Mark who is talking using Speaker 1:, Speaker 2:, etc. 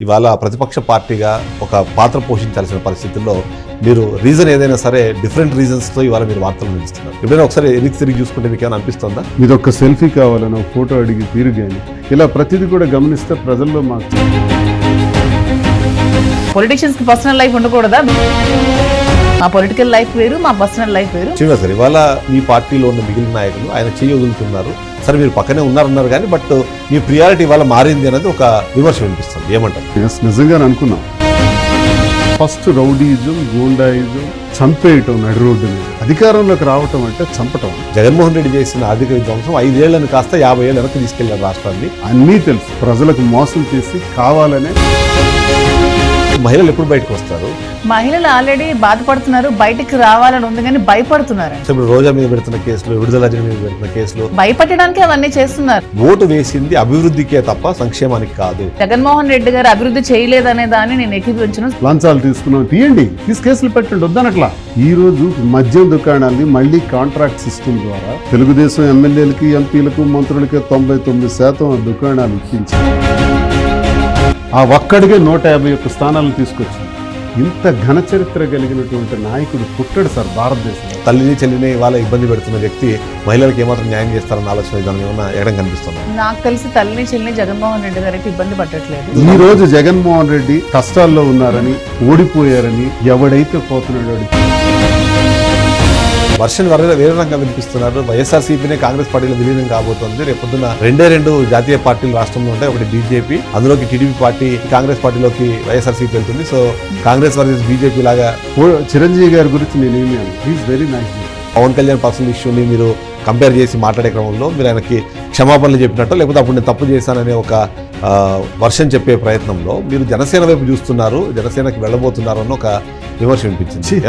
Speaker 1: ఇవాళ ప్రతిపక్ష పార్టీగా ఒక పాత్ర పోషించాల్సిన పరిస్థితుల్లో మీరు రీజన్ ఏదైనా సరే డిఫరెంట్ రీజన్స్తో ఇవాళ మీరు వార్తలు నిలుస్తున్నారు. ఎప్పుడైనా ఒకసారి ఎన్నిక తిరిగి చూసుకుంటే మీకు ఏమైనా అనిపిస్తుందా?
Speaker 2: ఇది ఒక సెల్ఫీ కావాలని ఫోటో అడిగి తీరుగాని ఇలా ప్రతిదీ కూడా గమనిస్తే ప్రజల్లో మాకు
Speaker 3: పొలిటీషియన్స్ కి పర్సనల్ లైఫ్ ఉండకూడదా? మా పొలిటికల్ లైఫ్ వేరు, మా పర్సనల్ లైఫ్ వేరు.
Speaker 1: సార్ ఇవాళ మీ పార్టీలో ఉన్న మిగిలిన నాయకులు ఆయన చేయి వదులుతున్నారు. సరే మీరు పక్కనే ఉన్నారన్నారు కానీ బట్ మీ ప్రియారిటీ ఇవాళ మారింది అనేది ఒక విమర్శ వినిపిస్తుంది. ఏమంటారు?
Speaker 2: నిజంగా అనుకున్నాం. ఫస్ట్ రౌడీజం, గూండాయిజం, చంపేయటం నడి రోడ్డు మీద అధికారంలోకి రావటం అంటే చంపటం.
Speaker 1: జగన్మోహన్ రెడ్డి చేసిన ఆర్థిక విధ్వంసం 5 ఏళ్లను కాస్త 50 ఏళ్ళ వెనక్కి తీసుకెళ్లారు రాష్ట్రాన్ని.
Speaker 2: అన్నీ తెలుసు. ప్రజలకు మోసం చేసి కావాలనే.
Speaker 1: మహిళలు ఎప్పుడు బయటకు వస్తారు?
Speaker 3: మహిళలు ఆల్రెడీ బాధపడుతున్నారు, బయటికి రావాలని ఉంది కానీ భయపడుతున్నారు.
Speaker 1: ఇప్పుడు రోజా మీద పెడుతున్న కేసులు, విడుదల రజని మీద పెడుతున్న కేసులు,
Speaker 3: భయపడడానికి అవన్నీ చేస్తున్నారు.
Speaker 1: ఓటు వేసింది అభివృద్ధికే తప్ప సంక్షేమానికి కాదు.
Speaker 3: జగన్మోహన్ రెడ్డి గారు అభివృద్ధి చేయలేదనే దాన్ని నేను ఎక్కిపించను.
Speaker 2: లంచాలు తీసుకున్నాం, తీయండి, కేసులు పెట్టండి, వద్దనట్లా. ఈ రోజు మద్యం దుకాణాన్ని మళ్లీ కాంట్రాక్ట్ సిస్టమ్ ద్వారా తెలుగుదేశం ఎమ్మెల్యేలకి, ఎంపీలకు, మంత్రులకి 99% దుకాణాలు ఇప్పించారు. ఆ ఒక్కడిగే 151 స్థానాలను తీసుకొచ్చింది. ఇంత ఘన చరిత్ర కలిగినటువంటి నాయకుడు పుట్టాడు సార్ భారతదేశంలో.
Speaker 1: తల్లిని చెల్లిని వాళ్ళ ఇబ్బంది పెడుతున్న వ్యక్తి మహిళలకు ఏమాత్రం న్యాయం చేస్తారన్న ఆలోచన విధానం ఏమన్నా ఎక్కడ కనిపిస్తుంది?
Speaker 3: నాకు తెలిసి తల్లిని చెల్లిని జగన్మోహన్ రెడ్డి గారు అయితే ఇబ్బంది పట్టట్లేదు.
Speaker 2: ఈ రోజు జగన్మోహన్ రెడ్డి కష్టాల్లో ఉన్నారని, ఓడిపోయారని ఎవడైతే పోతున్నాడో
Speaker 1: వర్షన్ వేరే రంగా వినిపిస్తున్నారు. వైఎస్ఆర్సీపీనే కాంగ్రెస్ పార్టీలో విలీనం కాబోతోంది. రేపొద్దున రెండు జాతీయ పార్టీలు రాష్ట్రంలో ఉంటాయి. ఒకటి బీజేపీ, అందులోకి టీడీపీ పార్టీ కాంగ్రెస్ పార్టీలోకి వైఎస్ఆర్సీపీ వెళ్తుంది. సో కాంగ్రెస్ వర్సెస్ బీజేపీ లాగా.
Speaker 2: చిరంజీవి గారి గురించి నేనేమి he is very nice.
Speaker 1: Pawan Kalyan personal ఇష్యూని మీరు కంపేర్ చేసి మాట్లాడే క్రమంలో మీరు ఆయనకి క్షమాపణలు చెప్పినట్టు, లేకపోతే అప్పుడు నేను తప్పు చేశాననే ఒక వర్షన్ చెప్పే ప్రయత్నంలో మీరు జనసేన వైపు చూస్తున్నారు, జనసేనకి వెళ్ళబోతున్నారు అన్న ఒక విమర్శ వినిపించింది.